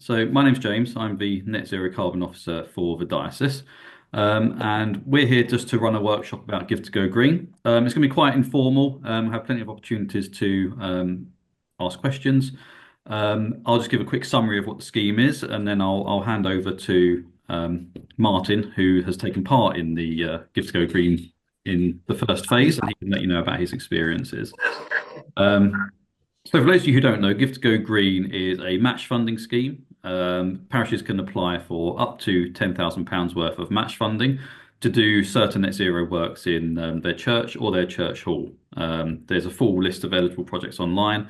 So my name's James. I'm the Net Zero Carbon Officer for the diocese. And we're here just to run a workshop about Give to Go Green. It's going to be quite informal. Have plenty of opportunities to ask questions. I'll just give a quick summary of what the scheme is, and then I'll hand over to Martin, who has taken part in the Give to Go Green in the first phase, and he can let you know about his experiences. Um, so for those of you who don't know, Give to Go Green is a match funding scheme. Parishes can apply for up to £10,000 worth of match funding to do certain net zero works in their church or their church hall. There's a full list of eligible projects online,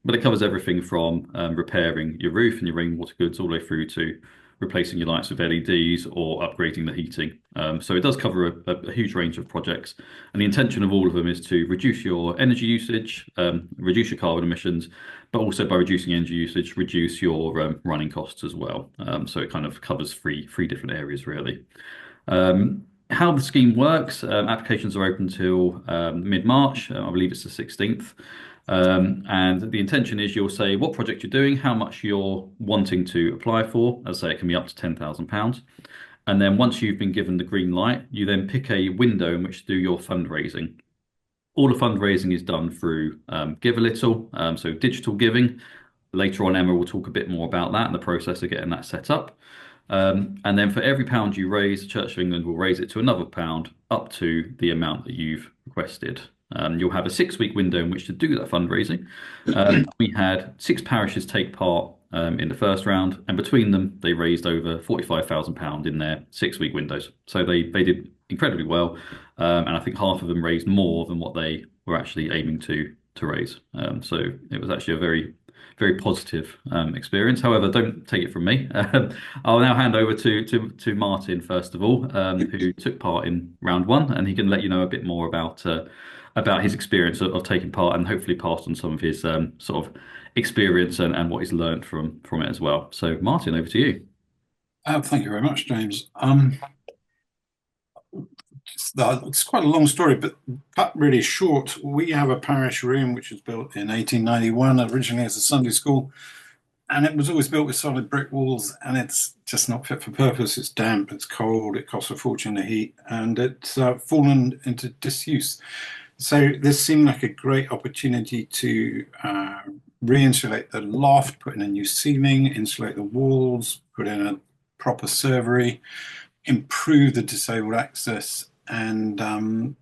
but it covers everything from repairing your roof and your rainwater goods all the way through to replacing your lights with LEDs or upgrading the heating. So it does cover a huge range of projects. And the intention of all of them is to reduce your energy usage, reduce your carbon emissions, but also by reducing energy usage, reduce your running costs as well. So it kind of covers three different areas really. How the scheme works, applications are open till mid-March. I believe it's the 16th. And the intention is you'll say what project you're doing, how much you're wanting to apply for. As I say, it can be up to £10,000. And then once you've been given the green light, you then pick a window in which to do your fundraising. All the fundraising is done through Give a Little, so digital giving. Later on, Emma will talk a bit more about that and the process of getting that set up. And then for every pound you raise, the Church of England will raise it to another pound up to the amount that you've requested. You'll have a 6-week window in which to do that fundraising. We had 6 parishes take part in the first round, and between them, they raised over £45,000 in their 6-week windows. So they did incredibly well, and I think half of them raised more than what they were actually aiming to raise. So it was actually a very positive experience. However, don't take it from me. I'll now hand over to Martin first of all, who took part in round one, and he can let you know a bit more about his experience of taking part and hopefully passed on some of his sort of experience and what he's learned from it as well. So Martin, over to you. Thank you very much, James. It's quite a long story, but cut really short. We have a parish room which was built in 1891, originally as a Sunday school, and it was always built with solid brick walls, and it's just not fit for purpose. It's damp, it's cold, it costs a fortune to heat, and it's fallen into disuse. So this seemed like a great opportunity to re-insulate the loft, put in a new ceiling, insulate the walls, put in a proper servery, improve the disabled access, and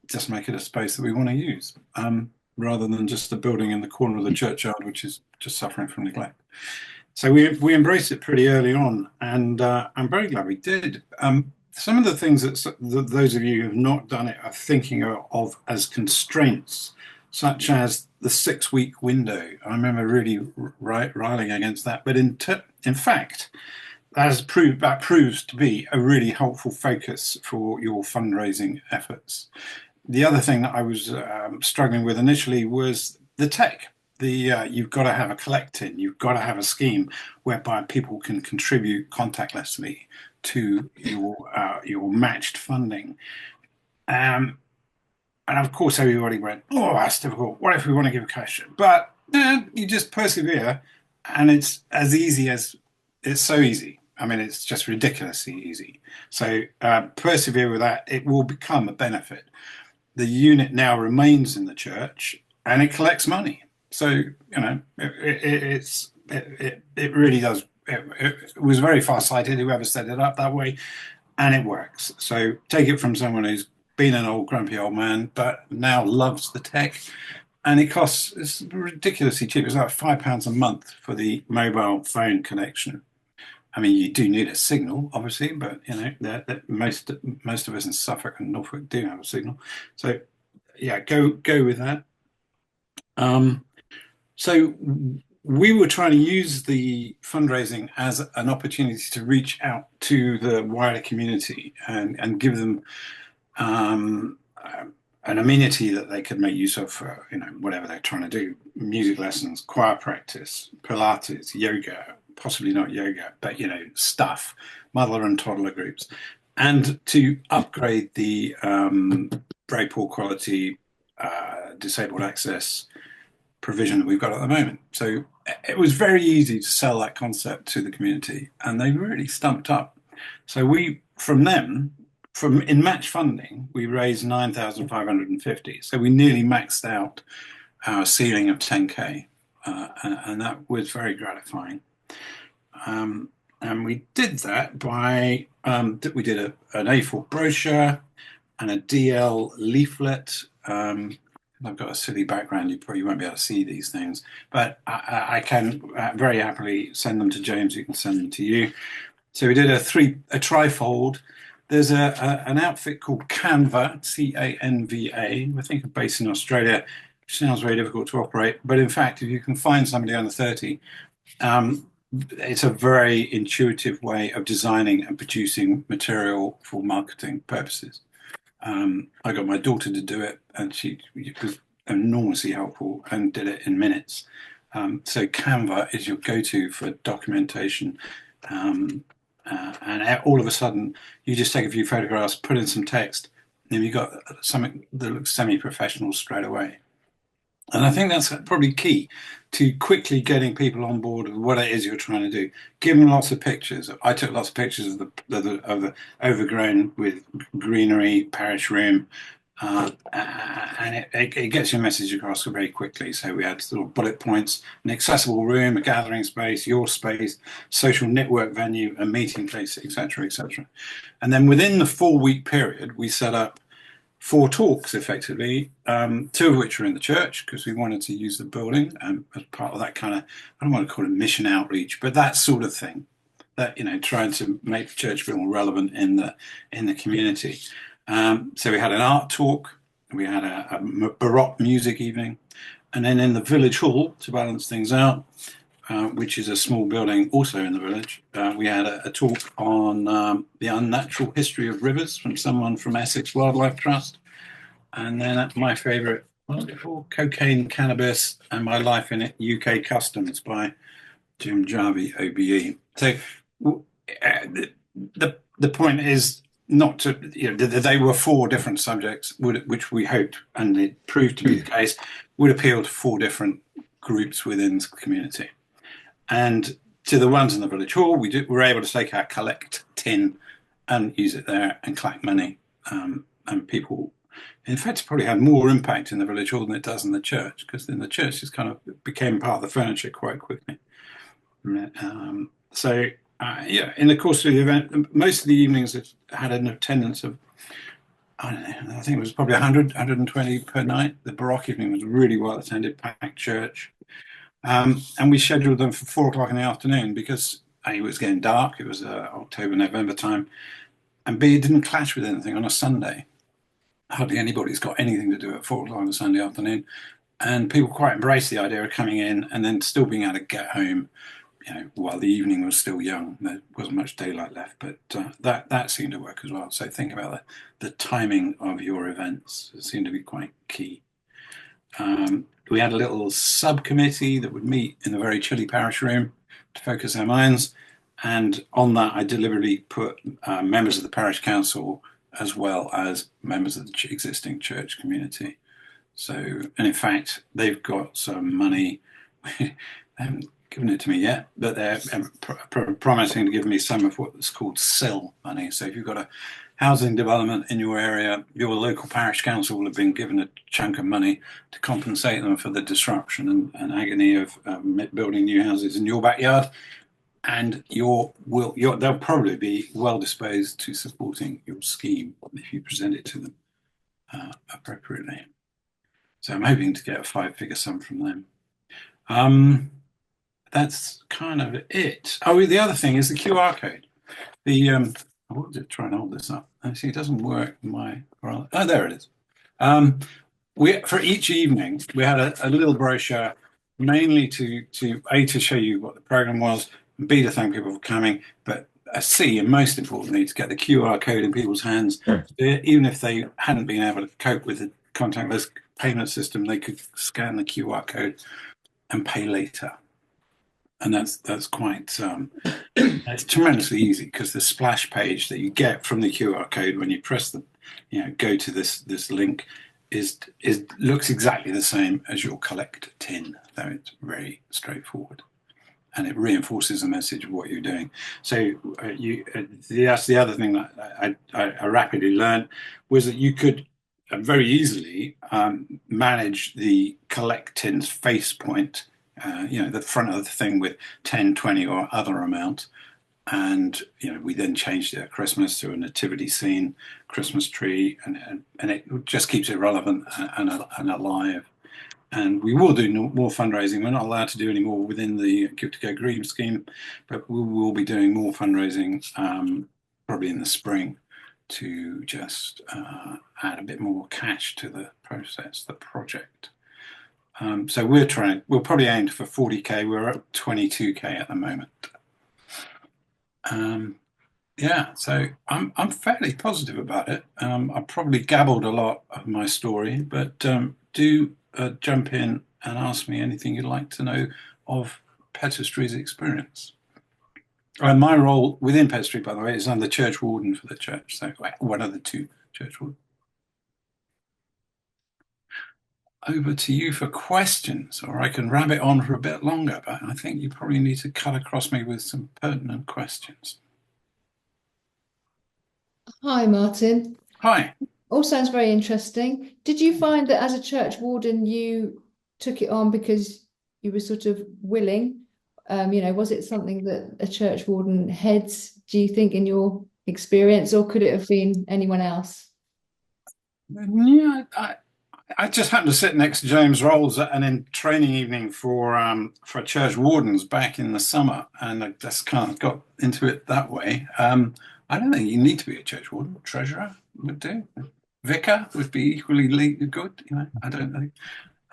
just make it a space that we want to use, rather than just a building in the corner of the churchyard, which is just suffering from neglect. So we embraced it pretty early on, and I'm very glad we did. Some of the things that those of you who have not done it are thinking of as constraints, such as the 6-week window. I remember really riling against that, but in fact, that proves to be a really helpful focus for your fundraising efforts. The other thing that I was struggling with initially was the tech. You've got to have a collect-in, you've got to have a scheme whereby people can contribute contactlessly to your matched funding. And of course, everybody went, "Oh, that's difficult. What if we want to give cash?" But you just persevere, and it's as easy as it's so easy. I mean, it's just ridiculously easy. So persevere with that. It will become a benefit. The unit now remains in the church, and it collects money. So it really does. It was very far-sighted, whoever set it up that way, and it works. So take it from someone who's been an old grumpy old man, but now loves the tech. And it's ridiculously cheap. It's like £5 a month for the mobile phone connection. I mean, you do need a signal, obviously, but that most of us in Suffolk and Norfolk do have a signal. So yeah, go with that. So we were trying to use the fundraising as an opportunity to reach out to the wider community and give them an amenity that they could make use of for whatever they're trying to do: music lessons, choir practice, Pilates, yoga, possibly not yoga, but stuff, mother and toddler groups, and to upgrade the very poor quality disabled access provision that we've got at the moment. So it was very easy to sell that concept to the community, and they really stumped up. So we, from them, from in match funding, we raised 9,550. So we nearly maxed out our ceiling of 10K, and that was very gratifying. And we did that by we did an A4 brochure and a DL leaflet. I've got a silly background; you probably won't be able to see these things, but I can very happily send them to James. You can send them to you. So we did a trifold. There's an outfit called Canva, Canva. I think based in Australia. Which sounds very difficult to operate, but in fact, if you can find somebody under 30, it's a very intuitive way of designing and producing material for marketing purposes. I got my daughter to do it, and she was enormously helpful and did it in minutes. So Canva is your go-to for documentation. And all of a sudden, you just take a few photographs, put in some text, and you've got something that looks semi-professional straight away. And I think that's probably key to quickly getting people on board with what it is you're trying to do. Give them lots of pictures. I took lots of pictures of the overgrown with greenery parish room, and it gets your message across very quickly. So we had sort of bullet points: an accessible room, a gathering space, your space, social network venue, a meeting place, etc., etc. And then within the 4-week period, we set up 4 talks effectively, 2 of which were in the church because we wanted to use the building as part of that kind of, I don't want to call it mission outreach, but that sort of thing, that, trying to make the church feel more relevant in the community. So we had an art talk, we had a Baroque music evening, and then in the village hall, to balance things out, which is a small building also in the village, we had a talk on the unnatural history of rivers from someone from Essex Wildlife Trust. And then my favourite, what was it called? Cocaine, Cannabis, and My Life in It, UK Customs by Jim Jarvie, OBE. So the point is not to, they were 4 different subjects, which we hoped, and it proved to be the case, would appeal to 4 different groups within the community. And to the ones in the village hall, we were able to take our collect tin and use it there and collect money. And people, in fact, probably had more impact in the village hall than it does in the church, because then the church just kind of became part of the furniture quite quickly. In the course of the event, most of the evenings it had an attendance of, I don't know, I think it was probably 100, 120 per night. The Baroque evening was really well attended, packed church. And we scheduled them for 4 o'clock in the afternoon because A, it was getting dark, it was October, November time, and B, it didn't clash with anything on a Sunday. Hardly anybody's got anything to do at 4 o'clock on a Sunday afternoon. And people quite embraced the idea of coming in and then still being able to get home, while the evening was still young. There wasn't much daylight left, but that seemed to work as well. So think about the timing of your events. It seemed to be quite key. We had a little subcommittee that would meet in the very chilly parish room to focus our minds. And on that, I deliberately put members of the parish council as well as members of the existing church community. So, and in fact, they've got some money. They haven't given it to me yet, but they're promising to give me some of what's called SIL money. So if you've got a housing development in your area, your local parish council will have been given a chunk of money to compensate them for the disruption and agony of building new houses in your backyard. And they'll probably be well disposed to supporting your scheme if you present it to them appropriately. So I'm hoping to get a 5-figure sum from them. That's kind of it. Oh, the other thing is the QR code. I want to try and hold this up. Actually, it doesn't work. Oh, there it is. For each evening, we had a little brochure, mainly to show you what the program was, and B, to thank people for coming, but C, and most importantly, to get the QR code in people's hands. Sure. Even if they hadn't been able to cope with the contactless payment system, they could scan the QR code and pay later. And that's quite it's tremendously easy, because the splash page that you get from the QR code when you press go to this link, is looks exactly the same as your collect tin, though it's very straightforward, and it reinforces the message of what you're doing. So that's the other thing that I rapidly learned was that you could very easily manage the collect tin's face point, the front of the thing with 10, 20 or other amount. And we then changed it at Christmas to a nativity scene, Christmas tree, and it just keeps it relevant and alive. And we will do more fundraising. We're not allowed to do any more within the Give to Go Green scheme, but we will be doing more fundraising probably in the spring to just add a bit more cash to the process, the project. So we'll probably aim for 40K. We're at 22K at the moment. Yeah, so I'm fairly positive about it. I probably gabbled a lot of my story, but do jump in and ask me anything you'd like to know of Pederstry's experience. My role within Pederstry, by the way, is I'm the church warden for the church. So one of the two church wardens. Over to you for questions, or I can rabbit on for a bit longer, but I think you probably need to cut across me with some pertinent questions. Hi, Martin. Hi. All sounds very interesting. Did you find that as a church warden, you took it on because you were sort of willing? Was it something that a church warden heads, do you think, in your experience, or could it have been anyone else? Yeah, I just happened to sit next to James Rolls at an training evening for church wardens back in the summer, and I just kind of got into it that way. I don't think you need to be a church warden. Treasurer would do. Vicar would be equally good. I don't know.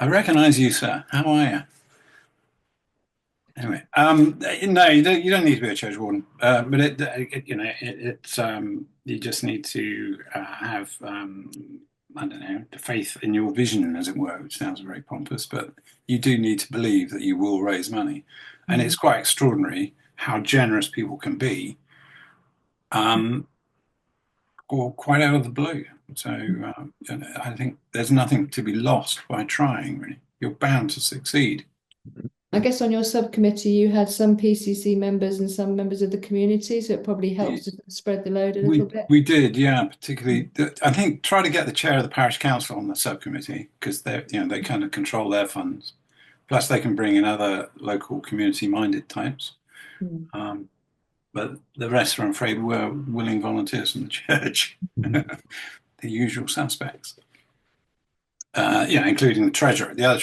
I recognise you, sir. How are you? Anyway, no, you don't need to be a church warden, but it's you just need to have I don't know, the faith in your vision, as it were, which sounds very pompous, but you do need to believe that you will raise money, and it's quite extraordinary how generous people can be, or quite out of the blue. So I think there's nothing to be lost by trying. Really, you're bound to succeed. I guess on your subcommittee, you had some PCC members and some members of the community, so it probably helps to spread the load a little bit. We did, yeah. Particularly, I think try to get the chair of the parish council on the subcommittee because they kind of control their funds. Plus, they can bring in other local community-minded types. But the rest, I'm afraid, were willing volunteers from the church, the usual suspects. Including the treasurer, the other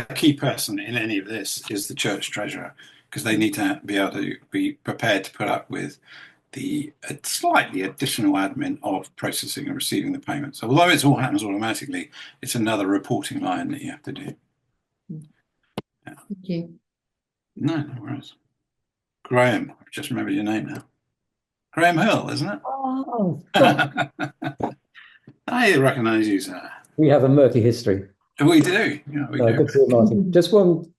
key person in any of this is the church treasurer, because they need to be able to be prepared to put up with the slightly additional admin of processing and receiving the payments. Although it all happens automatically, it's another reporting line that you have to do. Yeah. Thank you. No worries. Graham, I just remember your name now. Graham Hill, isn't it? Oh, I recognise you, sir. we have a murky history. We do. Yeah, we do. Good to see you, Martin. Just one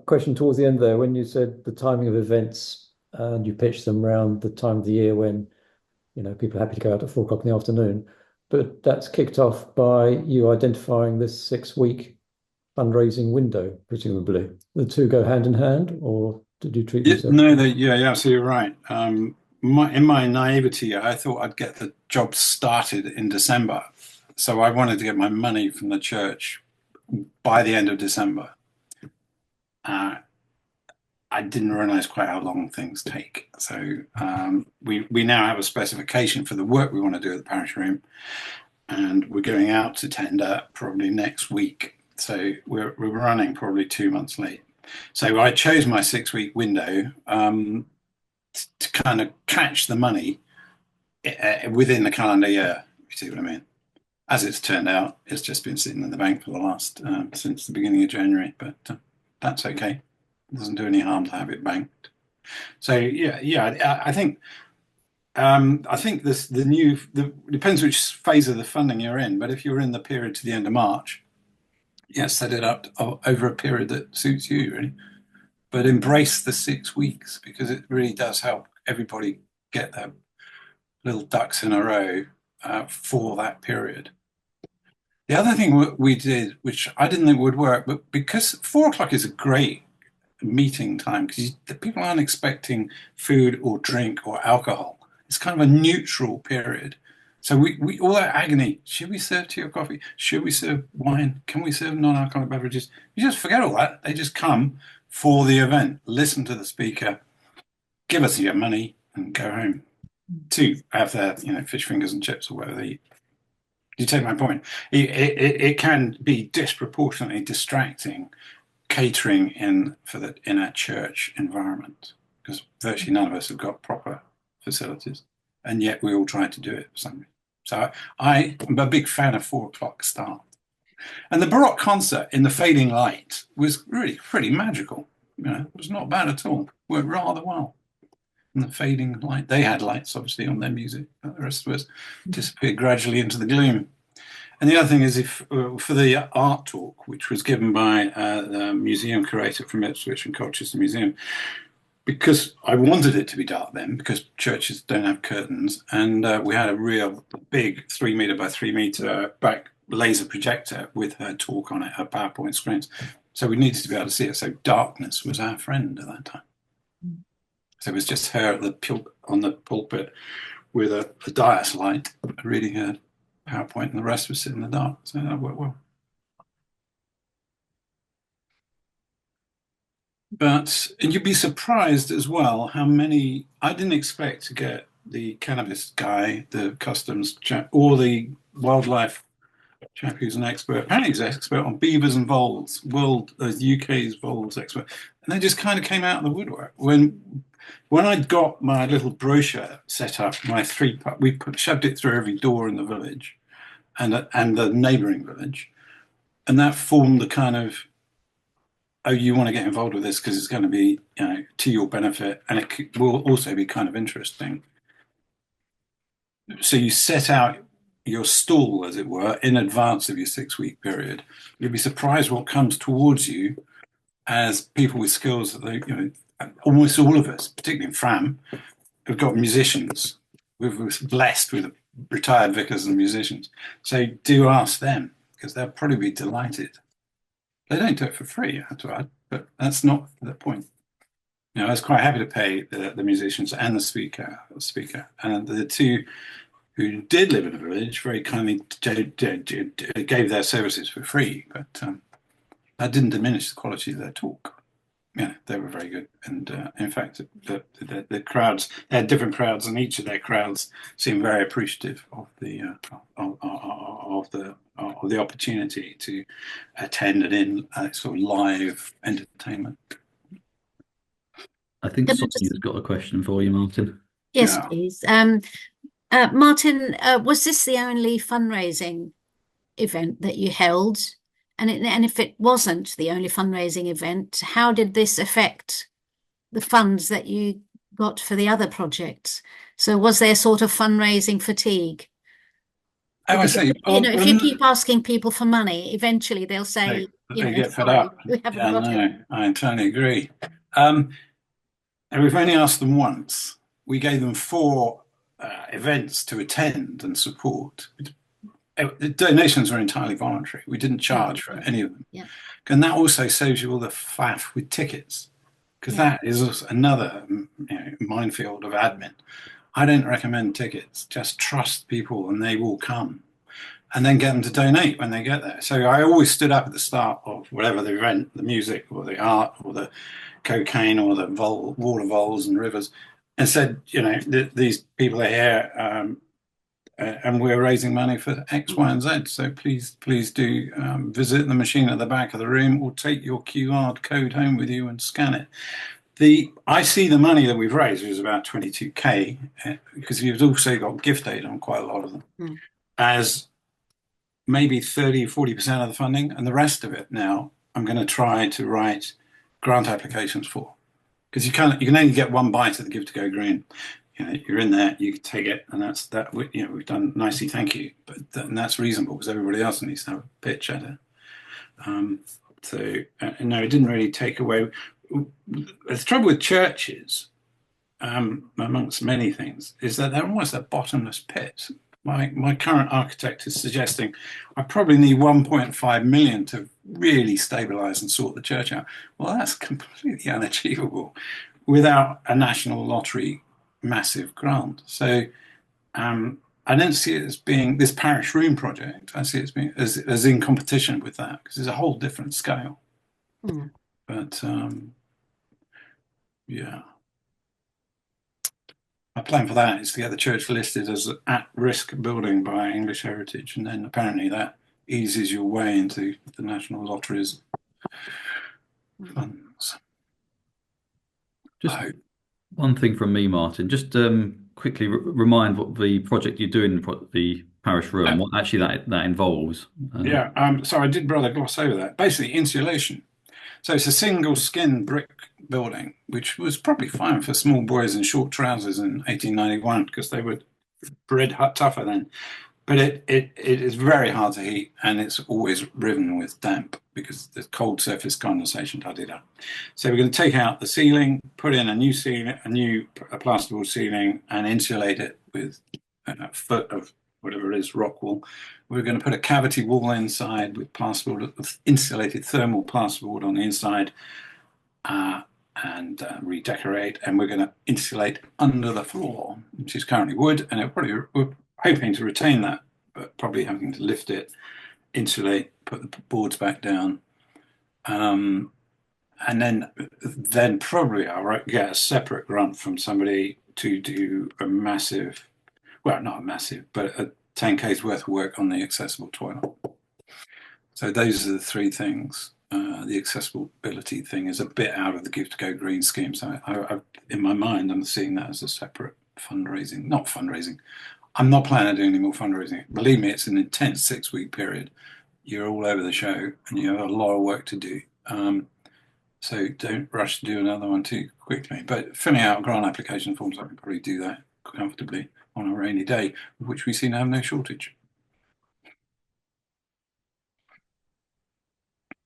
question towards the end there, when you said the timing of events and you pitched them around the time of the year when people are happy to go out at 4 o'clock in the afternoon, but that's kicked off by you identifying this 6-week fundraising window, presumably. The two go hand in hand, or did you treat yourself? No, so you're right. In my naivety, I thought I'd get the job started in December. So I wanted to get my money from the church by the end of December. I didn't realize quite how long things take. So we now have a specification for the work we want to do at the parish room, and we're going out to tender probably next week. So we're running probably 2 months late. So I chose my 6-week window to kind of catch the money within the calendar year. You see what I mean? As it's turned out, it's just been sitting in the bank for the last since the beginning of January, but that's okay. It doesn't do any harm to have it banked. So I think depends which phase of the funding you're in, but if you're in the period to the end of March, set it up over a period that suits you, really. But embrace the 6 weeks, because it really does help everybody get their little ducks in a row for that period. The other thing we did, which I didn't think would work, but because 4 o'clock is a great meeting time, because the people aren't expecting food or drink or alcohol. It's kind of a neutral period. So we all that agony, should we serve tea or coffee? Should we serve wine? Can we serve non-alcoholic beverages? You just forget all that. They just come for the event, listen to the speaker, give us your money, and go home to have their, fish fingers and chips or whatever they eat. You take my point. It can be disproportionately distracting catering in a church environment, because virtually none of us have got proper facilities, and yet we all try to do it for some reason. So I'm a big fan of 4 o'clock start. And the Baroque concert in the fading light was really pretty magical. It was not bad at all. Worked rather well. In the fading light, they had lights obviously on their music, but the rest of us disappeared gradually into the gloom. And the other thing is, if for the art talk, which was given by the museum curator from Ipswich and Colchester Museum, because I wanted it to be dark then, because churches don't have curtains, and we had a real big 3 meter by 3 meter back laser projector with her talk on it, her PowerPoint screens. So we needed to be able to see it. So darkness was our friend at that time. So it was just her on the pulpit with a dais light reading her PowerPoint, and the rest was sitting in the dark. So that worked well. But you'd be surprised as well how many, I didn't expect to get the cannabis guy, the customs chap, or the wildlife chap who's an expert. Apparently he's an expert on beavers and voles, UK's voles expert. And they just kind of came out of the woodwork. When I'd got my little brochure set up, we shoved it through every door in the village and the neighbouring village. And that formed the kind of, oh, you want to get involved with this because it's going to be, to your benefit, and it will also be kind of interesting. So you set out your stall, as it were, in advance of your 6-week period. You'll be surprised what comes towards you as people with skills that they, almost all of us, particularly in Fram, have got musicians. We're blessed with retired vicars and musicians. So do ask them, because they'll probably be delighted. They don't do it for free, I have to add, but that's not the point. I was quite happy to pay the musicians and the speaker, and the two who did live in the village very kindly gave their services for free, but that didn't diminish the quality of their talk. They were very good, and in fact, the crowds, they had different crowds, and each of their crowds seemed very appreciative of the opportunity to attend and in sort of live entertainment. I think Sonia's got a question for you, Martin. Yes, please. Martin, was this the only fundraising event that you held? And if it wasn't the only fundraising event, how did this affect the funds that you got for the other projects? So was there sort of fundraising fatigue? I would say, if you keep asking people for money, eventually they'll say, they get fed up. We haven't got it. I totally agree. And we've only asked them once. We gave them 4 events to attend and support. The donations were entirely voluntary. We didn't charge for any of them. Yeah. And that also saves you all the faff with tickets, because that is another minefield of admin. I don't recommend tickets. Just trust people and they will come, and then get them to donate when they get there. So I always stood up at the start of whatever the event, the music or the art or the cocaine or the water voles and rivers, and said, these people are here, and we're raising money for X, Y, and Z. So please do visit the machine at the back of the room, or take your QR code home with you and scan it. I see the money that we've raised, which is about 22k, because you've also got gift aid on quite a lot of them, as maybe 30-40% of the funding, and the rest of it now I'm going to try to write grant applications for, because you can only get one bite of the Give to Go Green. You're in there, you can take it, and that's that. We've done nicely, thank you, but and that's reasonable, because everybody else needs to have a pitch at it. No, it didn't really take away. The trouble with churches, amongst many things, is that they're almost a bottomless pit. my current architect is suggesting I probably need 1.5 million to really stabilize and sort the church out. Well, that's completely unachievable without a national lottery massive grant. So I don't see it as being this parish room project. I see it as being as in competition with that because it's a whole different scale. Mm. But yeah. My plan for that is to get the church listed as an at-risk building by English Heritage, and then apparently that eases your way into the National Lottery's funds. Just one thing from me, Martin. Just quickly remind what the project you're doing, the parish room, what actually that involves. So I did rather gloss over that. Basically, insulation. So it's a single skin brick building, which was probably fine for small boys in short trousers in 1891 because they were bred tougher then. But it is very hard to heat, and it's always riven with damp because the cold surface condensation. So we're going to take out the ceiling, put in a new ceiling, a plasterboard ceiling, and insulate it with a foot of whatever it is, rock wool. We're going to put a cavity wall inside with plasterboard, with insulated thermal plasterboard on the inside, and redecorate. And we're going to insulate under the floor, which is currently wood, and we're hoping to retain that, but probably having to lift it, insulate, put the boards back down, and then probably I'll get a separate grant from somebody to do a massive, well, not a massive, but a 10K's worth of work on the accessible toilet. So those are the three things. The accessibility thing is a bit out of the Give to Go Green scheme. So in my mind, I'm seeing that as a separate fundraising, not fundraising. I'm not planning on doing any more fundraising. Believe me, it's an intense 6-week period. You're all over the show and you have a lot of work to do. So don't rush to do another one too quickly. But filling out grant application forms, I can probably do that comfortably on a rainy day, of which we seem to have no shortage.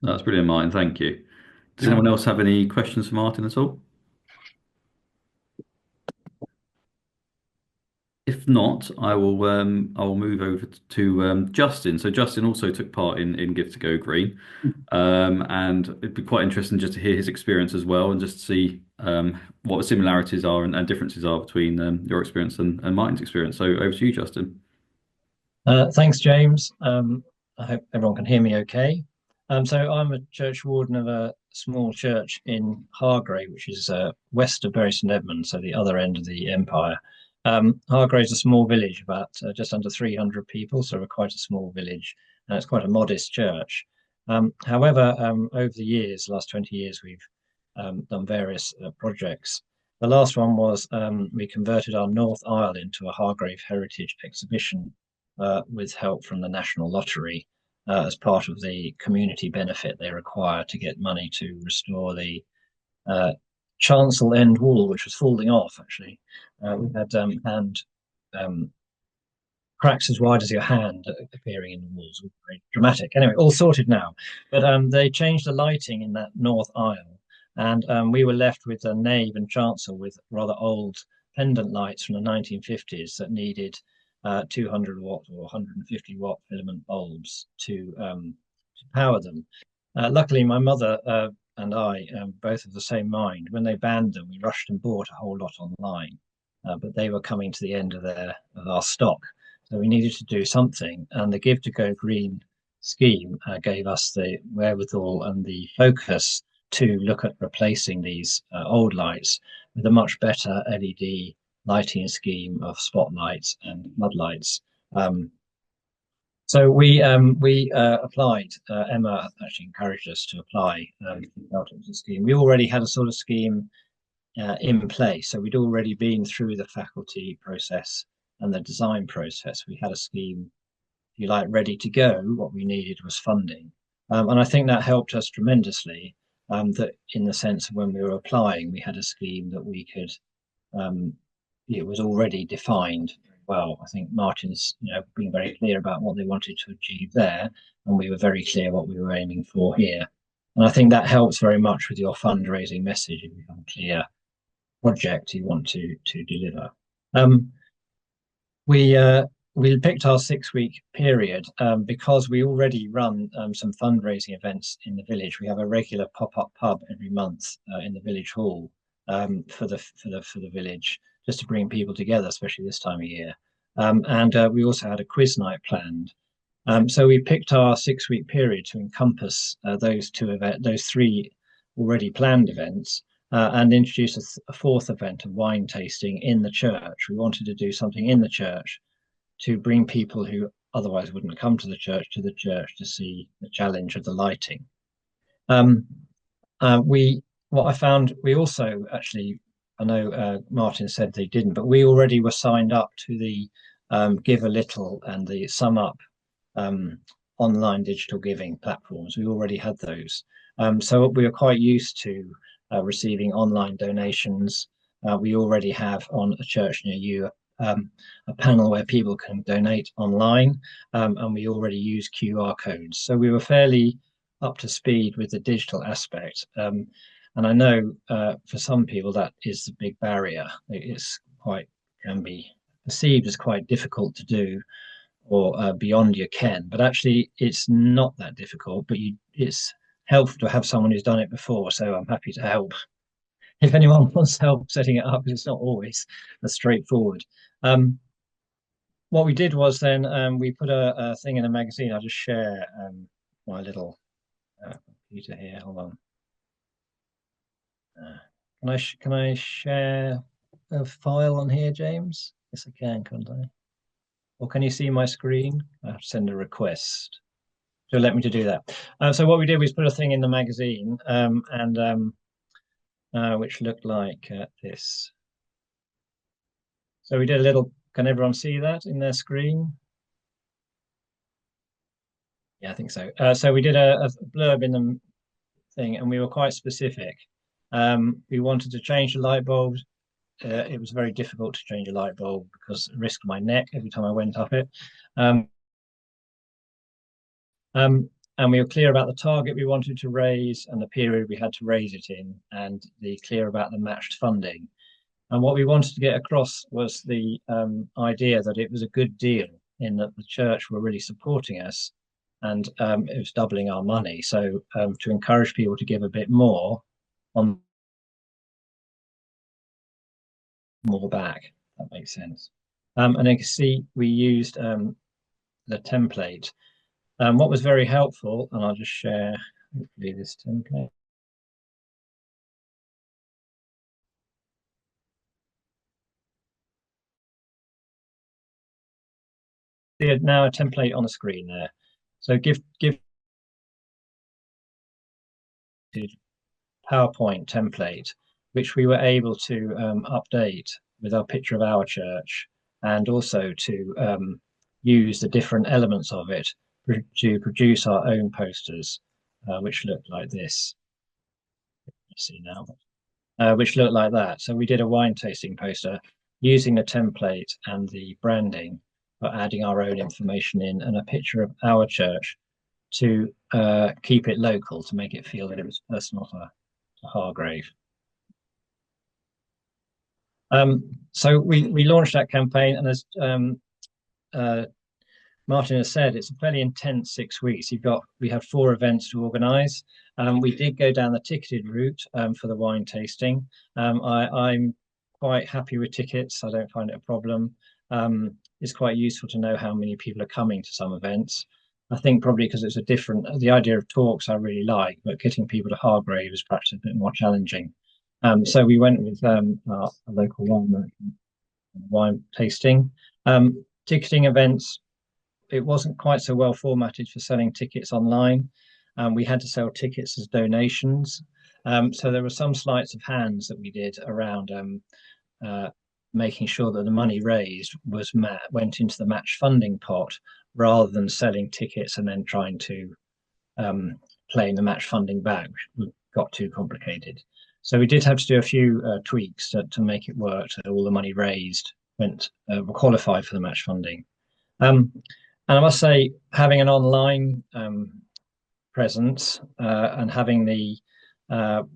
That's brilliant, Martin. Thank you. Does anyone else have any questions for Martin at all? If not, I will move over to Justin. So Justin also took part in Give to Go Green, and it'd be quite interesting just to hear his experience as well, and just to see what the similarities are and differences are between your experience and Martin's experience. So over to you, Justin. Thanks, James. I hope everyone can hear me okay. So I'm a church warden of a small church in Hargrave, which is west of Bury St Edmunds, so the other end of the empire. Hargrave is a small village, about just under 300 people, so we're quite a small village, and it's quite a modest church. However, over the years, last 20 years, we've done various projects. The last one was we converted our North Aisle into a Hargrave Heritage exhibition with help from the National Lottery as part of the community benefit they require to get money to restore the chancel end wall, which was falling off, actually. We had cracks as wide as your hand appearing in the walls. Very dramatic. Anyway, all sorted now. But they changed the lighting in that north aisle, and we were left with a nave and chancel with rather old pendant lights from the 1950s that needed 200 watt or 150 watt filament bulbs to power them. Luckily, my mother and I, both of the same mind, when they banned them, we rushed and bought a whole lot online, but they were coming to the end of our stock. So we needed to do something, and the Give to Go Green scheme gave us the wherewithal and the focus to look at replacing these old lights with a much better LED lighting scheme of spotlights and mudlights. So we applied. Emma actually encouraged us to apply the scheme. We already had a sort of scheme in place, so we'd already been through the faculty process and the design process. We had a scheme, if you like, ready to go. What we needed was funding, and I think that helped us tremendously. That in the sense of when we were applying, we had a scheme that we could. It was already defined well. I think Martin's, been very clear about what they wanted to achieve there, and we were very clear what we were aiming for here. And I think that helps very much with your fundraising message if you have a clear project you want to deliver. We we picked our 6-week period because we already run some fundraising events in the village. We have a regular pop-up pub every month in the village hall for the village, just to bring people together, especially this time of year. And we also had a quiz night planned. So we picked our 6-week period to encompass those three already planned events, and introduce a fourth event of wine tasting in the church. We wanted to do something in the church to bring people who otherwise wouldn't come to the church to see the challenge of the lighting. What I found, we also actually, I know Martin said they didn't, but we already were signed up to the Give a Little and the Sum Up online digital giving platforms. We already had those. So we were quite used to receiving online donations. We already have on a church near you a panel where people can donate online, and we already use QR codes. So we were fairly up to speed with the digital aspect. And I know for some people that is the big barrier. Can be perceived as quite difficult to do, or beyond your ken, but actually it's not that difficult, but it's helpful to have someone who's done it before. So I'm happy to help if anyone wants help setting it up, because it's not always as straightforward. What we did was then we put a thing in a magazine. I'll just share my little computer here. Hold on. Can I share a file on here, James? Yes, I can, can't I? Or can you see my screen? I have to send a request to let me to do that. So what we did was put a thing in the magazine, which looked like this. So we did a little. Can everyone see that in their screen? Yeah, I think so. So we did a blurb in the thing, and we were quite specific. We wanted to change the light bulbs. It was very difficult to change a light bulb because I risked my neck every time I went up it. And we were clear about the target we wanted to raise and the period we had to raise it in, and clear about the matched funding. And what we wanted to get across was the idea that it was a good deal, in that the church were really supporting us, and it was doubling our money. So to encourage people to give a bit more on more back, that makes sense. And you can see we used the template. What was very helpful, and I'll just share hopefully this template. See now a template on the screen there. So give PowerPoint template, which we were able to update with our picture of our church, and also to use the different elements of it to produce our own posters, which look like this. You see now, which look like that. So we did a wine tasting poster using the template and the branding, but adding our own information in, and a picture of our church to keep it local, to make it feel that it was personal to Hargrave. So we launched that campaign, and as Martin has said, it's a fairly intense 6 weeks. We had 4 events to organise. We did go down the ticketed route for the wine tasting. I'm quite happy with tickets. I don't find it a problem. It's quite useful to know how many people are coming to some events. I think probably because it's the idea of talks I really like, but getting people to Hargrave is perhaps a bit more challenging. So we went with a local wine tasting. Ticketing events, it wasn't quite so well formatted for selling tickets online. We had to sell tickets as donations. So there were some sleights of hands that we did around making sure that the money raised went into the match funding pot, rather than selling tickets and then trying to claim the match funding back, which got too complicated. So we did have to do a few tweaks to make it work, so all the money raised were qualified for the match funding. And I must say, having an online presence and having all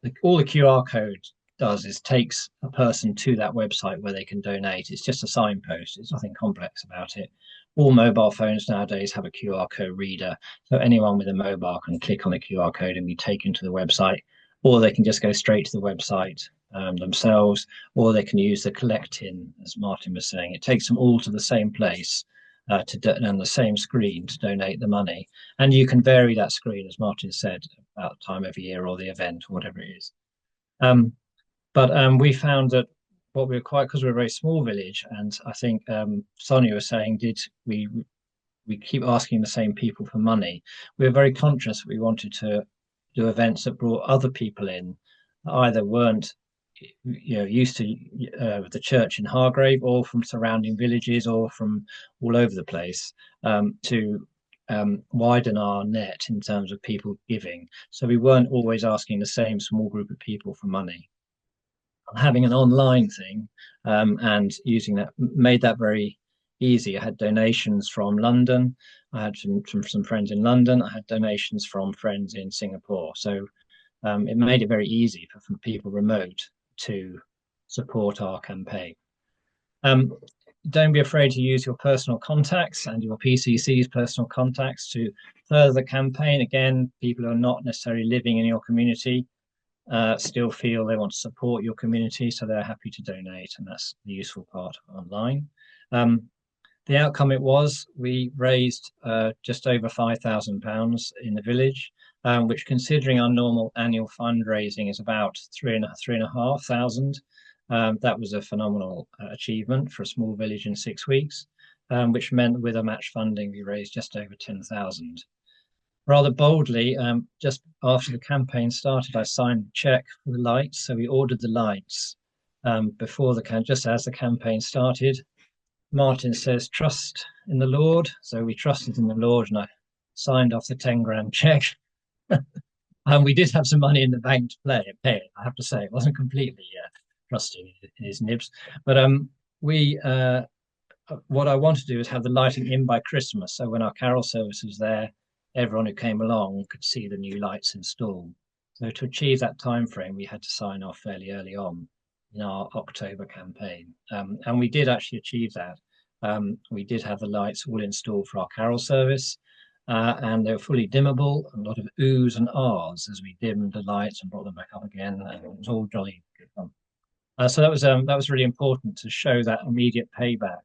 the QR codes does is takes a person to that website where they can donate. It's just a signpost. It's nothing complex about it. All mobile phones nowadays have a QR code reader, so anyone with a mobile can click on the QR code and be taken to the website, or they can just go straight to the website themselves, or they can use the collect-in, as Martin was saying. It takes them all to the same place on the same screen to donate the money. And you can vary that screen, as Martin said, about the time of year or the event or whatever it is. But we found that what we were because we're a very small village, and I think Sonia was saying, did we keep asking the same people for money? We were very conscious that we wanted to do events that brought other people in that either weren't used to the church in Hargrave, or from surrounding villages, or from all over the place, to widen our net in terms of people giving. So we weren't always asking the same small group of people for money. Having an online thing and using that made that very easy. I had donations from London. I had some friends in London. I had donations from friends in Singapore. So it made it very easy for people remote to support our campaign. Don't be afraid to use your personal contacts and your PCC's personal contacts to further the campaign. Again, people who are not necessarily living in your community still feel they want to support your community, so they're happy to donate, and that's the useful part of online. The outcome we raised just over £5,000 in the village, which, considering our normal annual fundraising is about three and a half thousand, that was a phenomenal achievement for a small village in 6 weeks, which meant with a match funding we raised just over 10,000. Rather boldly, just after the campaign started, I signed a check for the lights. So we ordered the lights before just as the campaign started. Martin says, "Trust in the Lord." So we trusted in the Lord, and I signed off the 10 grand check. And we did have some money in the bank to pay it. I have to say, it wasn't completely trusting in his nibs. But what I want to do is have the lighting in by Christmas. So when our carol service was there, everyone who came along could see the new lights installed. So to achieve that time frame, we had to sign off fairly early on in our October campaign. And we did actually achieve that. We did have the lights all installed for our carol service, and they were fully dimmable, and a lot of oohs and ahs as we dimmed the lights and brought them back up again. And it was all jolly good fun. So that was really important to show that immediate payback.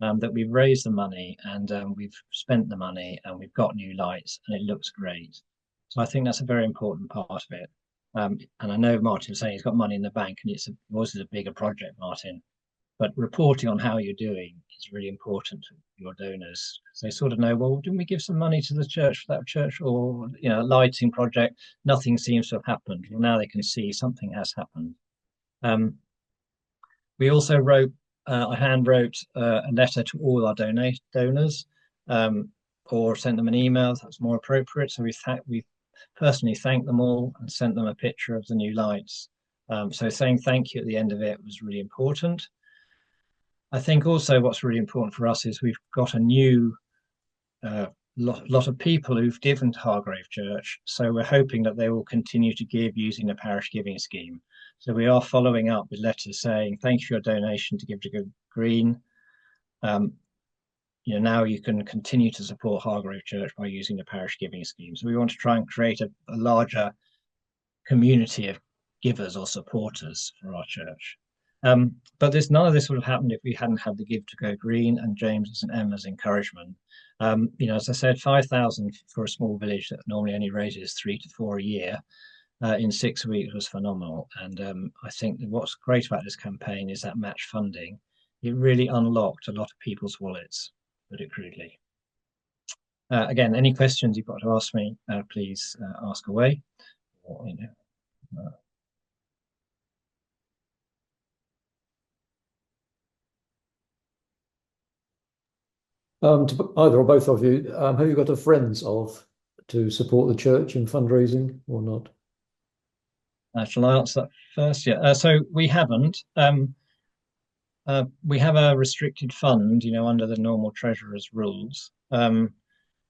That we've raised the money, and we've spent the money, and we've got new lights, and it looks great. So I think that's a very important part of it. And I know Martin was saying he's got money in the bank, and yours is a bigger project, Martin. But reporting on how you're doing is really important to your donors. So they sort of know, well, didn't we give some money to the church for that church, or lighting project? Nothing seems to have happened. Well, now they can see something has happened. We also I hand wrote a letter to all our donors, or sent them an email. That's more appropriate. So we personally thanked them all and sent them a picture of the new lights. So saying thank you at the end of it was really important. I think also what's really important for us is we've got a new lot of people who've given to Hargrave Church. So we're hoping that they will continue to give using the parish giving scheme. So we are following up with letters saying, thank you for your donation to Give to Go Green. Now you can continue to support Hargrave Church by using the parish giving scheme. So we want to try and create a larger community of givers or supporters for our church. But none of this would have happened if we hadn't had the Give to Go Green and James's and Emma's encouragement. As I said, 5,000 for a small village that normally only raises 3 to 4 a year in 6 weeks was phenomenal. And I think that what's great about this campaign is that match funding. It really unlocked a lot of people's wallets, put it crudely. Again, any questions you've got to ask me, please ask away. Or, To either or both of you, have you got a friends of to support the church in fundraising or not? Shall I answer that first? Yeah. So we haven't. We have a restricted fund, under the normal treasurer's rules,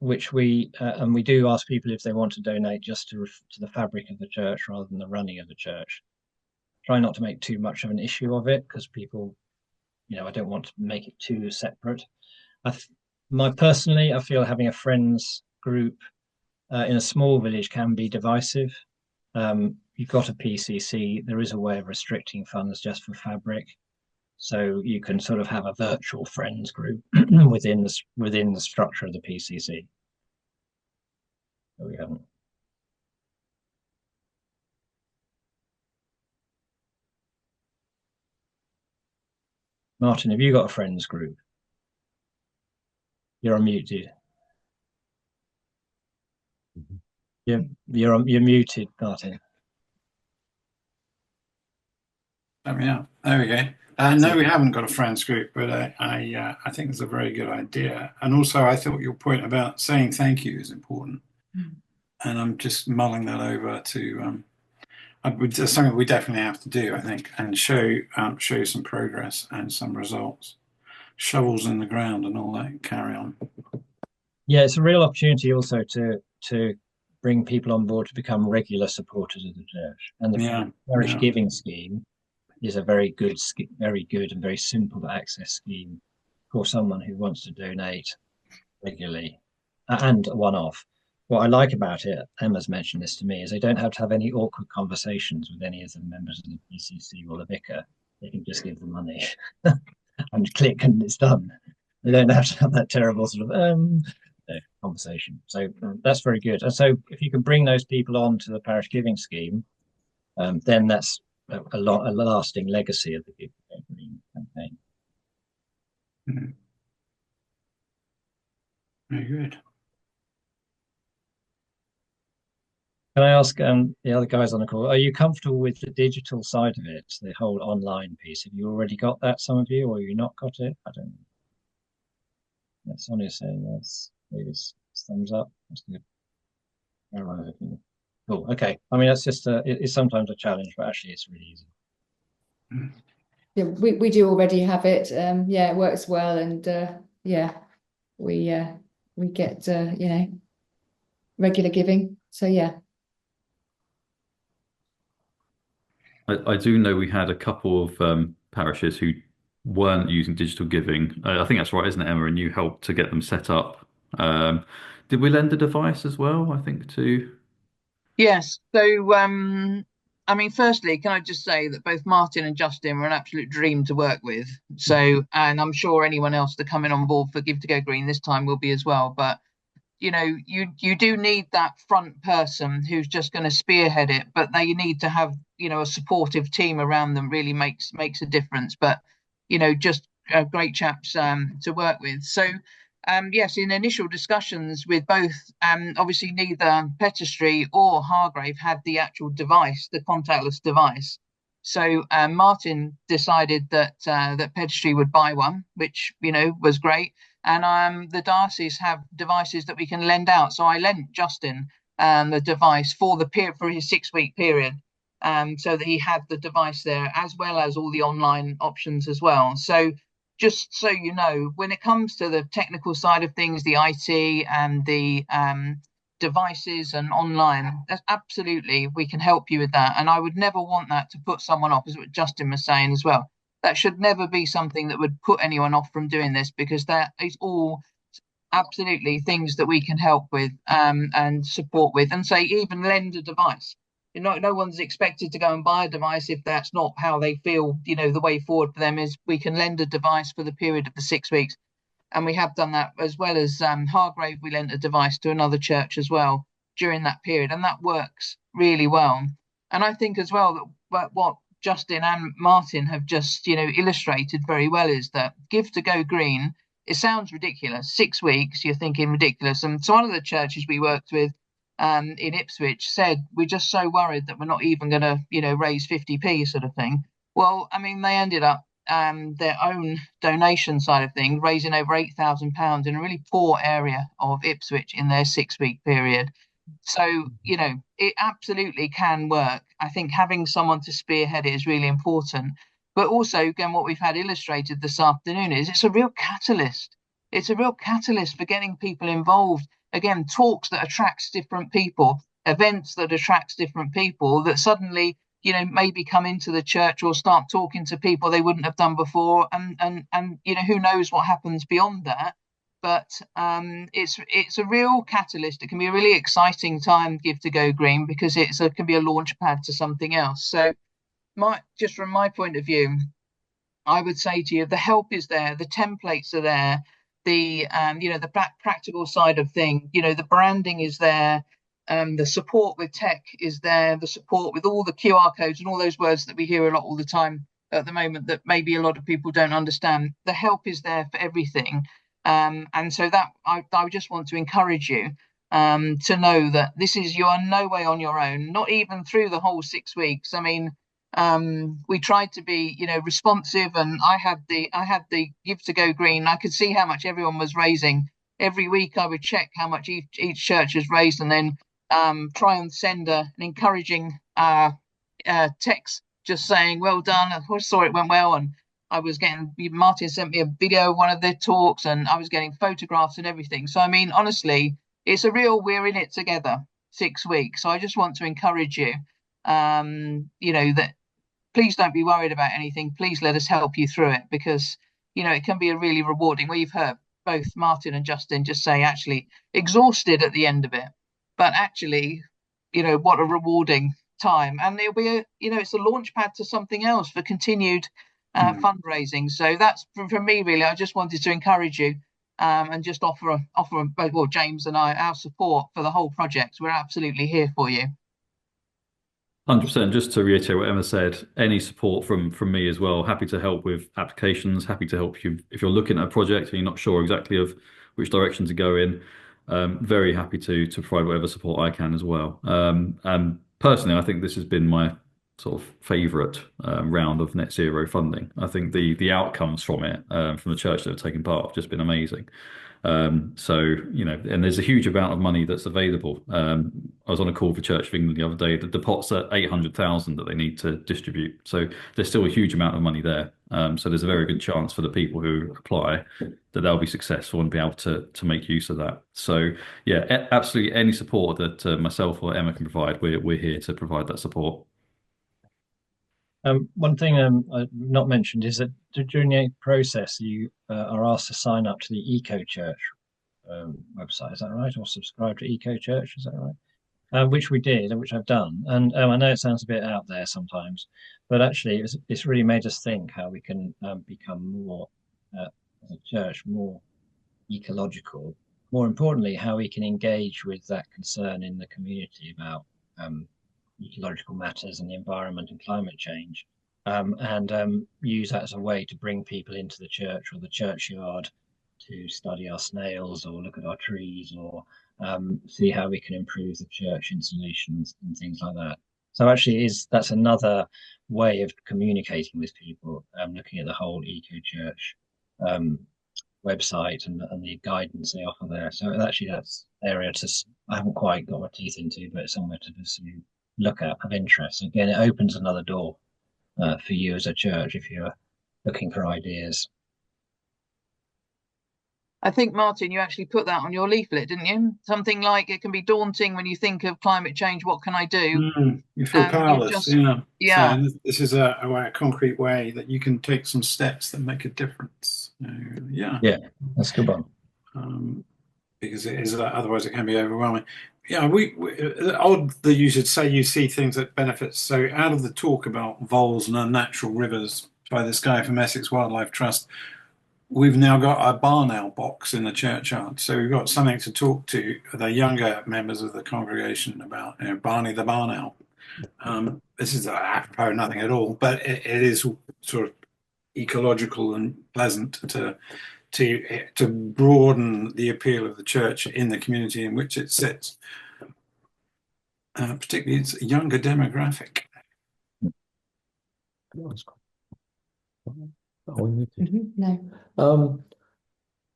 which we do ask people if they want to donate just to the fabric of the church rather than the running of the church. try not to make too much of an issue of it, because people, I don't want to make it too separate. Personally, I feel having a friends group in a small village can be divisive. You've got a PCC, there is a way of restricting funds just for fabric. So you can sort of have a virtual friends group within the structure of the PCC. So we haven't. Martin, have you got a friends group? You're unmuted. You're muted, Martin. Let me out. There we go. No, we haven't got a friends group, but I think it's a very good idea. And also, I thought your point about saying thank you is important. And I'm just mulling that over to. It's something we definitely have to do, I think, and show some progress and some results. Shovels in the ground and all that. Carry on. Yeah, it's a real opportunity also to bring people on board to become regular supporters of the church. And the parish giving scheme is a very good and very simple to access scheme for someone who wants to donate regularly and a one-off. What I like about it, Emma's mentioned this to me, is they don't have to have any awkward conversations with any of the members of the PCC or the vicar. They can just give the money and click and it's done. They don't have to have that terrible sort of conversation. So that's very good. And so if you can bring those people on to the parish giving scheme, then that's a lasting legacy of the Give to Go Green campaign. Very good. Can I ask the other guys on the call, are you comfortable with the digital side of it, the whole online piece? Have you already got that, some of you, or you not got it? I don't know. That's Sonia saying yes. Maybe it's thumbs up. That's good. Cool. Okay. I mean, that's just it's sometimes a challenge, but actually it's really easy. Yeah, we do already have it. Yeah, it works well, and yeah, we get regular giving. So yeah. I do know we had a couple of parishes who weren't using digital giving. I think that's right, isn't it, Emma? And you helped to get them set up. Did we lend a device as well, I think, too? Yes. So, I mean, firstly, can I just say that both Martin and Justin were an absolute dream to work with. So, and I'm sure anyone else that coming on board for Give to Go Green this time will be as well. But you do need that front person who's just going to spearhead it, but they need to have a supportive team around them. Really makes a difference. But just great chaps to work with. So yes, in initial discussions with both, obviously neither Pettistry or Hargrave had the actual device, the contactless device. So Martin decided that Pettistry would buy one, which was great. And the diocese have devices that we can lend out. So I lent Justin the device for his 6-week period, so that he had the device there, as well as all the online options as well. So just so you know, when it comes to the technical side of things, the IT and the devices and online, absolutely, we can help you with that. And I would never want that to put someone off, as what Justin was saying as well. That should never be something that would put anyone off from doing this, because that is all absolutely things that we can help with and support with, and say even lend a device. No one's expected to go and buy a device if that's not how they feel. The way forward for them is we can lend a device for the period of the 6 weeks, and we have done that, as well as Hargrave. We lent a device to another church as well during that period, and that works really well. And I think as well that what Justin and Martin have just illustrated very well is that Give to Go Green, it sounds ridiculous. 6 weeks, you're thinking ridiculous. And so one of the churches we worked with in Ipswich said, we're just so worried that we're not even going to raise 50p sort of thing. Well, I mean, they ended up their own donation side of things, raising over £8,000 in a really poor area of Ipswich in their 6-week period. So, it absolutely can work. I think having someone to spearhead it is really important. But also, again, what we've had illustrated this afternoon is it's a real catalyst. It's a real catalyst for getting people involved. Again, talks that attracts different people, events that attracts different people, that suddenly maybe come into the church or start talking to people they wouldn't have done before, and who knows what happens beyond that. But it's a real catalyst. It can be a really exciting time, Give to Go Green, because it can be a launch pad to something else. So just from my point of view, I would say to you, the help is there, the templates are there, the practical side of thing, the branding is there, the support with tech is there, the support with all the QR codes and all those words that we hear a lot all the time at the moment that maybe a lot of people don't understand. The help is there for everything. And so that I just want to encourage you to know that you are no way on your own, not even through the whole 6 weeks. I mean, we tried to be, responsive, and I had the Give to Go Green. I could see how much everyone was raising. Every week I would check how much each church has raised, and then try and send an encouraging text just saying, well done, I saw it went well. And I was Martin sent me a video of one of their talks, and I was getting photographs and everything. So, I mean, honestly, it's we're in it together, 6 weeks. So I just want to encourage you, that please don't be worried about anything. Please let us help you through it, because, it can be a really rewarding. We've heard both Martin and Justin just say actually exhausted at the end of it, but actually, what a rewarding time. And it'll be it's a launch pad to something else for continued fundraising. So that's from me, really. I just wanted to encourage you and just offer both James and I our support for the whole project. We're absolutely here for you. 100%. Just to reiterate what Emma said, any support from me as well. Happy to help with applications. Happy to help you if you're looking at a project and you're not sure exactly of which direction to go in. Very happy to provide whatever support I can as well. And personally, I think this has been my sort of favourite round of net zero funding. I think the outcomes from it, from the church that have taken part, have just been amazing. So, and there's a huge amount of money that's available. I was on a call for Church of England the other day. The pot's at 800,000 that they need to distribute. So there's still a huge amount of money there. So there's a very good chance for the people who apply that they'll be successful and be able to make use of that. So yeah, absolutely any support that myself or Emma can provide, we're here to provide that support. One thing I've not mentioned is that during the process, you are asked to sign up to the Eco Church website. Is that right? Or subscribe to Eco Church? Is that right? Which we did, and which I've done. And I know it sounds a bit out there sometimes, but actually, it's really made us think how we can become more, as a church, more ecological. More importantly, how we can engage with that concern in the community about ecological matters and the environment and climate change, and use that as a way to bring people into the church or the churchyard to study our snails or look at our trees or see how we can improve the church installations and things like that. So actually that's another way of communicating with people, looking at the whole Eco Church website and the guidance they offer there. So actually that's area I haven't quite got my teeth into, but it's somewhere to pursue, look at, of interest. Again, it opens another door for you as a church if you're looking for ideas. I think, Martin, you actually put that on your leaflet, didn't you? Something like, it can be daunting when you think of climate change. What can I do? You feel powerless. Yeah. So this is a concrete way that you can take some steps that make a difference. Yeah, that's a good one. Because it is otherwise it can be overwhelming. Yeah, we odd that you should say you see things that benefit. So out of the talk about voles and unnatural rivers by this guy from Essex Wildlife Trust, we've now got a barn owl box in the churchyard. So we've got something to talk to the younger members of the congregation about, Barney the barn owl. This is apropos nothing at all, but it is sort of ecological and pleasant to broaden the appeal of the church in the community in which it sits, particularly its younger demographic. No.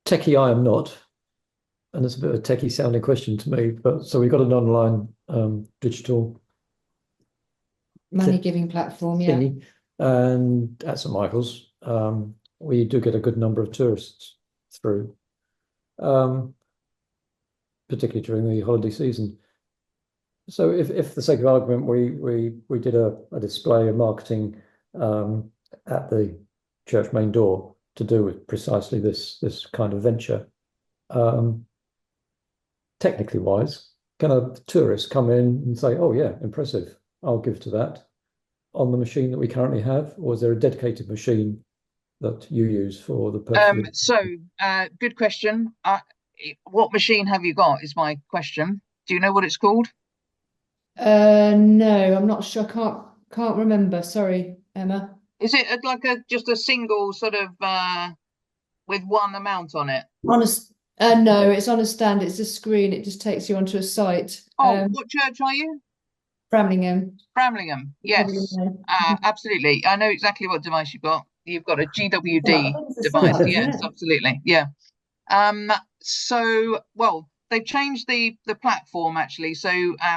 Techie, I am not, and it's a bit of a techie sounding question to me. But so we've got an online digital money giving platform, thingy, and at St Michael's, we do get a good number of tourists through, particularly during the holiday season. So if for the sake of argument, we did a display of marketing at the church main door to do with precisely this kind of venture. Technically wise, can a tourist come in and say, "Oh yeah, impressive, I'll give to that," on the machine that we currently have, or is there a dedicated machine that you use for the purpose? Good question. What machine have you got is my question. Do you know what it's called? No, I'm not sure. Can't remember. Sorry, Emma. Is it like just a single sort of with one amount on it? No, it's on a stand. It's a screen. It just takes you onto a site. What church are you? Framlingham. Framlingham. Yes. Absolutely. I know exactly what device you've got. You've got a GWD device. Yes, absolutely. Yeah. Well, they've changed the platform actually. So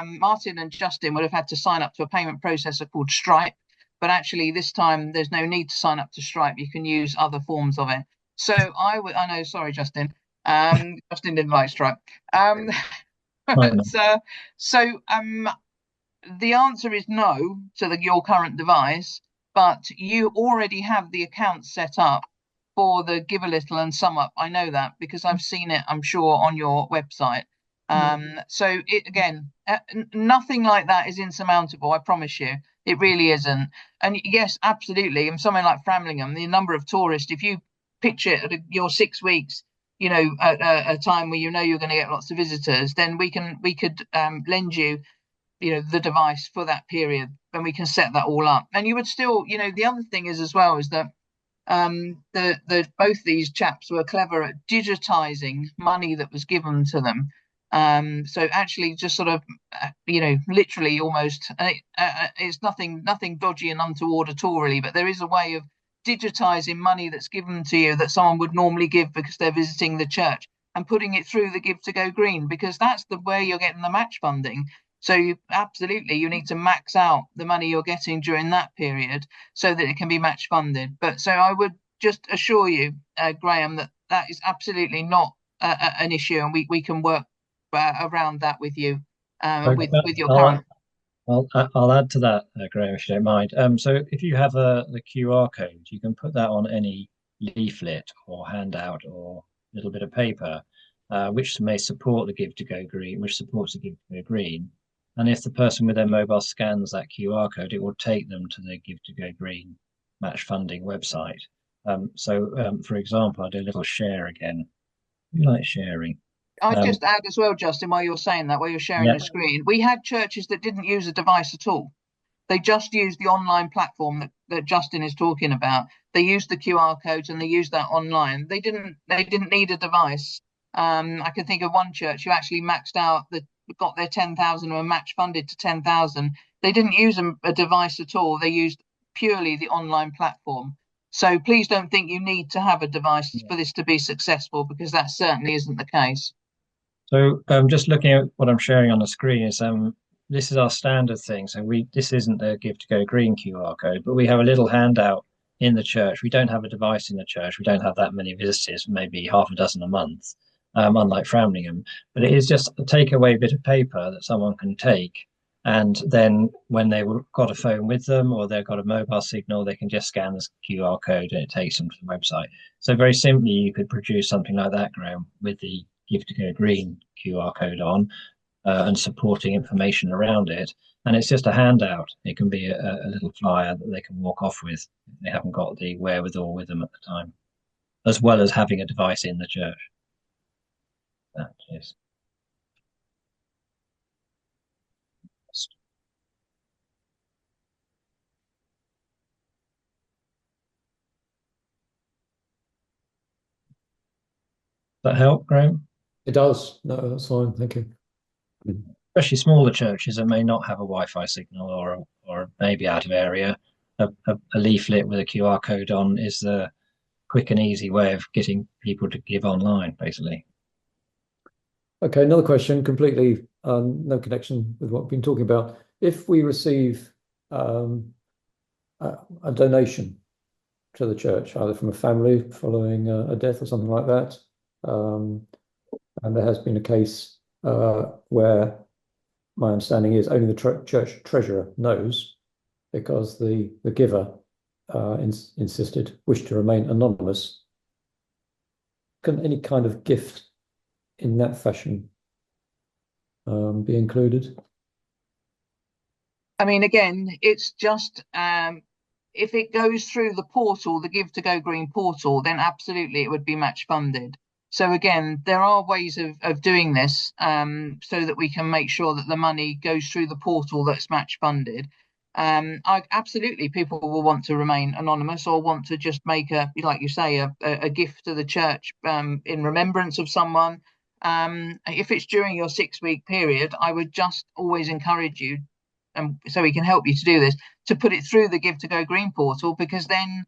Martin and Justin would have had to sign up to a payment processor called Stripe, but actually this time there's no need to sign up to Stripe. You can use other forms of it. So I know, sorry, Justin. Justin didn't like Stripe. The answer is no to your current device, but you already have the account set up for the Give a Little and Sum Up. I know that because I've seen it, I'm sure, on your website. So nothing like that is insurmountable, I promise you. It really isn't. And yes, absolutely. In somewhere like Framlingham, the number of tourists, if you pitch it at your 6 weeks, at a time where you're going to get lots of visitors, then we could lend you the device for that period, and we can set that all up. And you would still, the other thing is as well is that both these chaps were clever at digitizing money that was given to them. So actually just sort of literally almost it's nothing dodgy and untoward at all really, but there is a way of digitizing money that's given to you that someone would normally give because they're visiting the church, and putting it through the Give to Go Green, because that's the way you're getting the match funding. So you need to max out the money you're getting during that period so that it can be match funded. But so I would just assure you, Graham, that is absolutely not an issue, and we can work around that with you, with your current. I'll add to that, Graham, if you don't mind. So if you have the QR code, you can put that on any leaflet or handout or little bit of paper, which may support the Give to Go Green, which supports the Give to Go Green. And if the person with their mobile scans that QR code, it will take them to the Give to Go Green match funding website. For example, I do a little share again. You like sharing? I'd just add as well, Justin, while you're saying that, while you're sharing the screen, we had churches that didn't use a device at all. They just used the online platform that Justin is talking about. They used the QR codes and they used that online. They didn't need a device. I can think of one church who actually maxed out, got their 10,000 and were match funded to 10,000. They didn't use a device at all. They used purely the online platform. So please don't think you need to have a device for this to be successful, because that certainly isn't the case. So just looking at what I'm sharing on the screen is this is our standard thing. So this isn't the Give to Go Green QR code, but we have a little handout in the church. We don't have a device in the church. We don't have that many visitors, maybe half a dozen a month, unlike Framlingham. But it is just a takeaway bit of paper that someone can take, and then when they've got a phone with them or they've got a mobile signal, they can just scan the QR code and it takes them to the website. So very simply, you could produce something like that, Graham, with the Give to Go Green QR code on and supporting information around it. And it's just a handout. It can be a little flyer that they can walk off with if they haven't got the wherewithal with them at the time, as well as having a device in the church. That is. Does that help, Graham? It does. No, that's fine. Thank you. Especially smaller churches that may not have a Wi-Fi signal or maybe out of area, a leaflet with a QR code on is the quick and easy way of getting people to give online, basically. Okay, another question, completely no connection with what we've been talking about. If we receive a donation to the church, either from a family following a death or something like that, and there has been a case where my understanding is only the church treasurer knows, because the giver wished to remain anonymous. Can any kind of gift in that fashion be included? I mean, again, it's just if it goes through the portal, the Give to Go Green portal, then absolutely it would be match funded. So again, there are ways of doing this so that we can make sure that the money goes through the portal that's match funded. Absolutely, people will want to remain anonymous or want to just make like you say, a gift to the church in remembrance of someone. If it's during your 6-week period, I would just always encourage you, and so we can help you to do this, to put it through the Give to Go Green portal, because then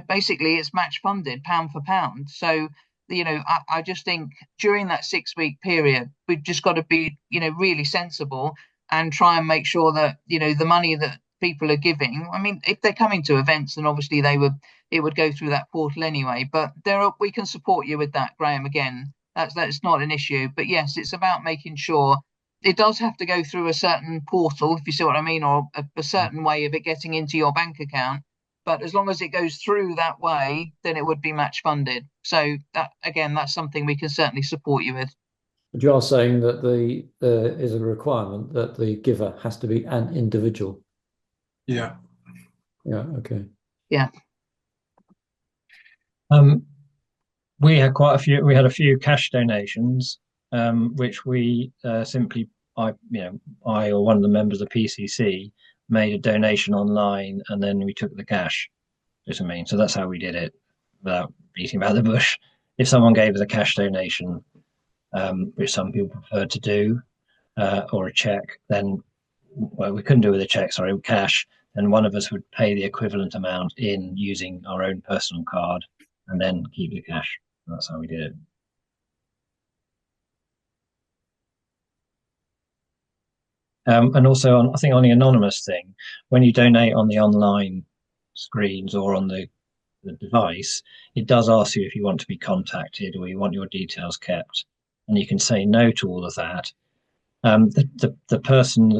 basically it's match funded pound for pound. So I just think during that 6-week period, we've just got to be really sensible and try and make sure that the money that people are giving, I mean, if they're coming to events, then obviously it would go through that portal anyway. But we can support you with that, Graham. Again, that's not an issue. But yes, it's about making sure it does have to go through a certain portal, if you see what I mean, or a certain way of it getting into your bank account. But as long as it goes through that way, then it would be match funded. So that's something we can certainly support you with. But you are saying that there is a requirement that the giver has to be an individual. Yeah. Yeah. Okay. Yeah. We had quite a few. We had a few cash donations, which we simply, I or one of the members of PCC made a donation online, and then we took the cash. Just what I mean. So that's how we did it, without beating about the bush. If someone gave us a cash donation, which some people preferred to do, or a check, then we couldn't do it with a check. Sorry, with cash. Then one of us would pay the equivalent amount in using our own personal card, and then keep the cash. That's how we did it. And also, I think on the anonymous thing, when you donate on the online screens or on the device, it does ask you if you want to be contacted or you want your details kept, and you can say no to all of that. The person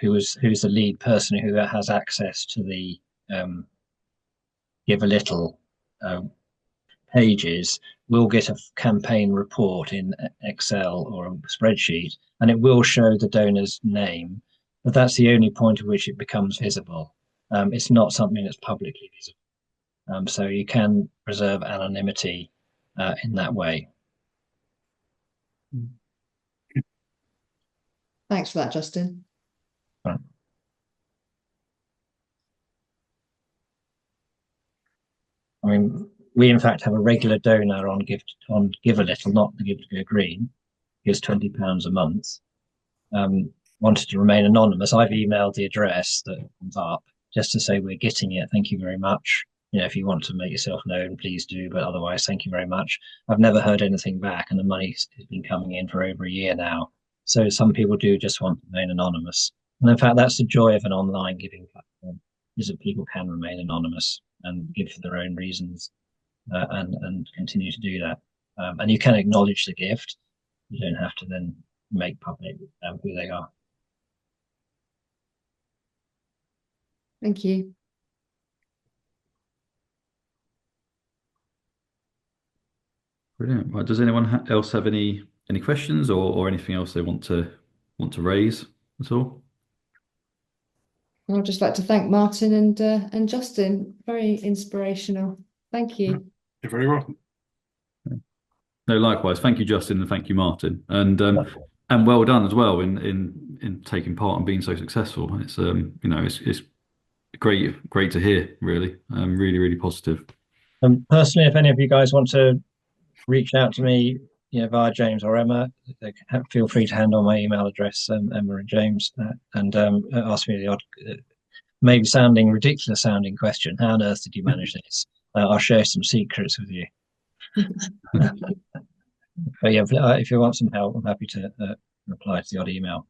who's the lead person who has access to the Give a Little pages will get a campaign report in Excel or a spreadsheet, and it will show the donor's name, but that's the only point at which it becomes visible. It's not something that's publicly visible. So you can preserve anonymity in that way. Thanks for that, Justin. Right. I mean, we in fact have a regular donor on Give a Little, not the Give to Go Green. Gives £20 a month. Wanted to remain anonymous. I've emailed the address that comes up just to say we're getting it. Thank you very much. If you want to make yourself known, please do. But otherwise, thank you very much. I've never heard anything back, and the money's been coming in for over a year now. So some people do just want to remain anonymous. And in fact, that's the joy of an online giving platform, is that people can remain anonymous and give for their own reasons, and continue to do that. And you can acknowledge the gift. You don't have to then make public who they are. Thank you. Brilliant. Well, does anyone else have any questions or anything else they want to raise at all? I'd just like to thank Martin and Justin. Very inspirational. Thank you. You're very welcome. No, likewise. Thank you, Justin, and thank you, Martin, and well done as well in taking part and being so successful. It's it's great to hear. Really, really positive. Personally, if any of you guys want to reach out to me, via James or Emma, feel free to hand on my email address, Emma and James, and ask me the odd, maybe ridiculous sounding question. How on earth did you manage this? I'll share some secrets with you. But yeah, if you want some help, I'm happy to reply to the odd email.